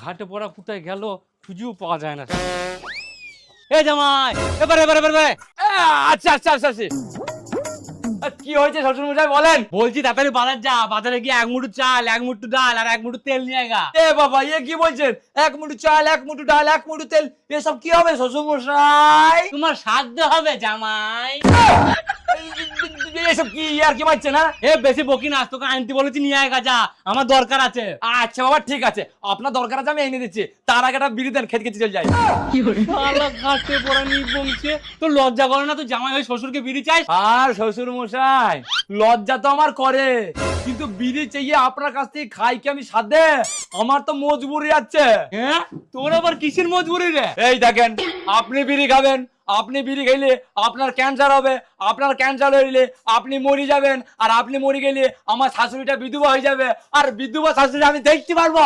ঘাটে পড়া কোথায় গেল খুঁজেও পাওয়া যায় না। এ জামাই, এবারে এবারে এবারে আচ্ছা আচ্ছা আচ্ছা আচ্ছা। কি হয়েছে শ্বশুর মশাই বলেন? বলছি তাড়াতাড়ি বাজার যা, বাজারে গিয়ে এক মুঠো চাল, এক মুঠো ডাল আর এক মুঠো তেল নিয়ে আয় গা। এ বাবা, এ কি বলছেন? এক মুঠো চাল, এক মুঠো ডাল, এক মুঠো তেল, এসব কি হবে শ্বশুর মশাই? তোমার সাধ্য হবে জামাই। এসব কি আর কি মারছে না? এ বেশি বকি না, তোকে আনতে বলেছি নিয়ে আয় গা, যা আমার দরকার আছে। আচ্ছা বাবা ঠিক আছে, আপনার দরকার আছে আমি এনে দিচ্ছি, তার আগে একটা বিড়ি দেন, খেতে খেতে চলে যাই। শালা ঘাটে পড়া নিবংশে, তোর লজ্জা করে না? তুই জামাই হয়ে শ্বশুরকে বিড়ি চাইস? আর শ্বশুর মশাই, লজ্জা তো আমার করে, কিন্তু বিড়ি চাইয়ে আপনার কাছ থেকে খাই কি আমি সাধে? আমার তো মজবুরি আছে। হ্যাঁ, তোর আবার কিসের মজবুরি রে? এই দেখেন, আপনি বিড়ি খাবেন, আপনি বিড়ি খেলে আপনার ক্যান্সার হবে, আপনার ক্যান্সার হইলে আপনি মরে যাবেন, আর আপনি মরে গেলে আমার শাশুড়িটা বিধবা হয়ে যাবে, আর বিধবা শাশুড়ি আমি দেখতে পারবো।